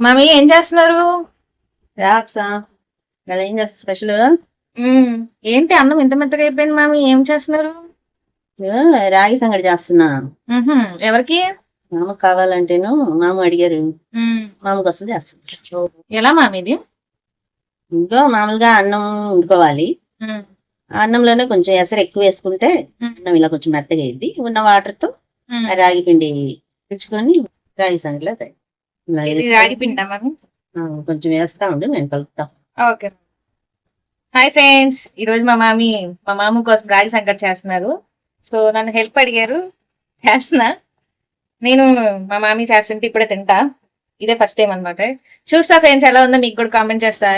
Mummy ఏం చేస్తున్నారు? రాక్సా ఇలా ఏం చేస్తా స్పెషల్ ఏంటి అన్నం ఇంత మెత్తగా అయిపోయింది మమ్మీ? ఏం చేస్తున్నారు? రాగి సంగటి చేస్తున్నా. ఎవరికి? మామకు కావాలంటేను మామ అడిగారు, ఉమ్, మామకు వస్తుంది చేస్తుంది. ఎలా మమ్మీ ఇది? ఇంకో మామూలుగా అన్నం వండుకోవాలి. ఉమ్, ఆ అన్నంలోనే కొంచెం ఎసరు ఎక్కువ వేసుకుంటే అన్నం ఇలా కొంచెం మెత్తగా అయింది. ఉన్న వాటర్ తో ఉమ్. ఆ రాగి పిండి తెచ్చుకొని రాగి సంగటిలో ఇలా ఇది వేసుకొని, రాగి పిండా మమ్మీ? కొంచెం వేస్తా ఉండు, నేను కలుపుతా. ఓకే. హాయ్ ఫ్రెండ్స్, ఈరోజు మా మామ కోసం రాగి సంకటి చేస్తున్నారు. సో నన్ను హెల్ప్ అడిగారు, చేస్తున్నా. నేను మా మామీ చేస్తుంటే ఇప్పుడే తింటా. ఇదే ఫస్ట్ టైం అనమాట. చూస్తా ఫ్రెండ్స్, ఎలా ఉందో మీకు కూడా కామెంట్ చేస్తా.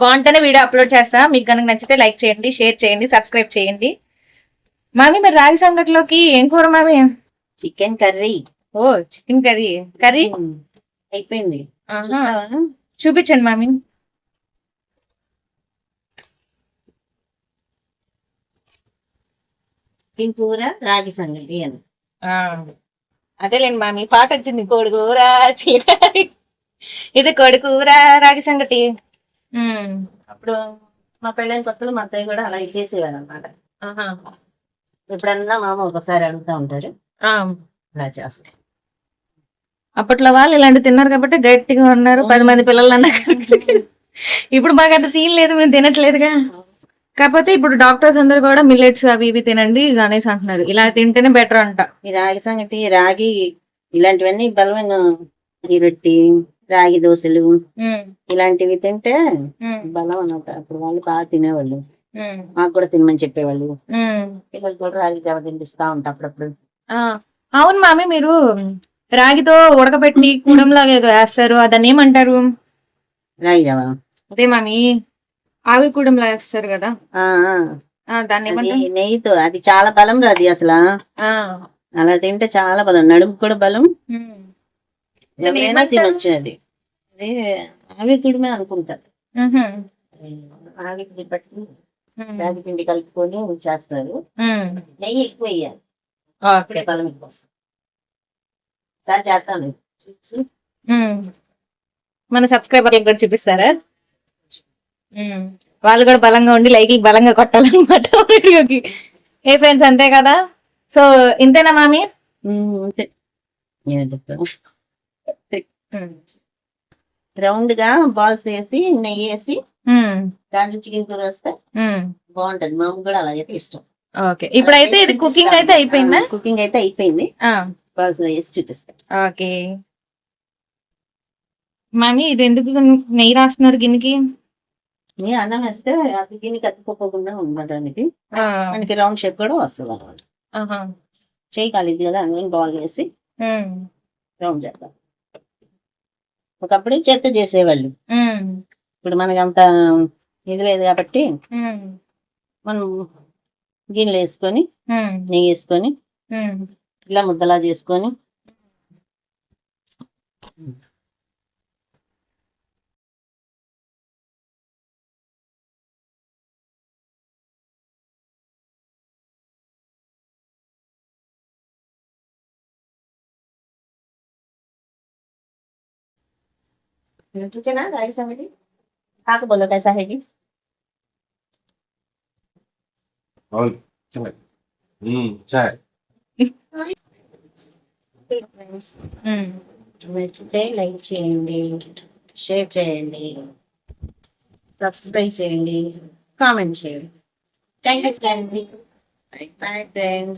బాగుంటేనే వీడియో అప్లోడ్ చేస్తా. మీకు కనుక నచ్చితే లైక్ చేయండి, షేర్ చేయండి, సబ్స్క్రైబ్ చేయండి. మామీ మరి రాగి సంకటిలోకి ఏం కూర మామీ? Chicken curry. ఓ చికెన్ కర్రీ. కర్రీ అయిపోయింది. ఆహా. చూస్తావా? చూపించండి మామీ. చికెన్ కూర రాగి సంగటి అని. అదేలేండి మామీ, పాట వచ్చింది. కోడికూర ఇది కోడికూర రాగి సంగటి. అప్పుడు మా పెళ్ళైన కొత్తలో మా అత్తయ్య కూడా అలా చేసేవారు అనమాట. ఆహా. ఎప్పుడన్నా మామ ఒకసారి అడుగుతా ఉంటారు, అలా చేస్తాయి. అప్పట్లో వాళ్ళు ఇలాంటి తిన్నారు కాబట్టి గట్టిగా ఉన్నారు. 10 మంది పిల్లలు అన్నారు. ఇప్పుడు మాకు అంత సీన్ లేదు, మేము తినట్లేదుగా. కాకపోతే ఇప్పుడు డాక్టర్స్ అందరు కూడా మిల్లెట్స్ అవి ఇవి తినండి అనేసి అంటున్నారు. ఇలా తింటేనే బెటర్ అంట. ఈ రాగి సంగటి, రాగి ఇలాంటివన్నీ బలమైన, రాగి రొట్టి, రాగి దోశలు ఇలాంటివి తింటే బలం అన్నమాట. అప్పుడు వాళ్ళు బాగా తినేవాళ్ళు, మాకు కూడా తినమని చెప్పేవాళ్ళు. పిల్లలు కూడా రాగి జావ తినిపిస్తా ఉంటా అప్పుడప్పుడు. అవును మామి, మీరు రాగితో ఉడకబెట్టి కూడంలాగా ఏదో వేస్తారు, దాన్ని ఏమంటారు? రాగి జావ. అదే మామి, ఆవిరి కూడంలా వేస్తారు కదా, దాన్ని అది నెయ్యితో. అది చాలా బలం రాది అసలు. అలా తింటే చాలా బలం, నడుము కూడా బలం. ఎవరైనా తినొచ్చు. అది ఆవిరి కుడిమే అనుకుంటారు. ఆవిరి పిండి పట్టి రాగి పిండి కలుపుకొని చేస్తారు. నెయ్యి ఎక్కువ వేయాలి, అప్పుడే బలం ఎక్కువ వస్తుంది. సార్ చేస్తాను, మన సబ్స్క్రైబర్లకు కూడా చూపిస్తారా? వాళ్ళు కూడా బలంగా ఉండి లైక్ బలంగా కొట్టాలన్నమాట వీడియోకి. ఏ ఫ్రెండ్స్, అంతే కదా. సో ఇంతేనా మామి? అంతే. రౌండ్ గా బాల్స్ వేసి నెయ్యి వేసి దాంట్లో చికెన్ కూర వస్తే బాగుంటది. మా అమ్మ కూడా అలాగైతే ఇష్టం. ఓకే, ఇప్పుడైతే ఇది కుకింగ్ అయితే అయిపోయిందా? కుకింగ్ అయితే అయిపోయింది. బాల్స్ లో వేసి చూపిస్తాను. ఓకే మామి, ఇది ఎందుకు నెయ్యి రాస్తున్నారు గిన్నెకి? అన్నం వేస్తే అది గిన్నెకి అతుక్కోకుండా ఉండడానికి మనకి రౌండ్ షేప్ కూడా వస్తుంది అనమాట. చేయి కాలేదు కదా, అందులో బాల్ వేసి రౌండ్ చేద్దాం. ఒకప్పుడు చెత్త చేసేవాళ్ళు, ఇప్పుడు మనకి అంత ఇది లేదు కాబట్టి మనం గిన్నెలు వేసుకొని నెయ్యి వేసుకొని ఇలా ముద్దలా చేసుకొని చూసానా రాగి సంగటి. కాక బోలో కైసా है जी? चाय నచ్చితే లైక్ చేయండి, షేర్ చేయండి, సబ్స్క్రైబ్ చేయండి, కామెంట్ చేయండి. Thank you friend. By friend.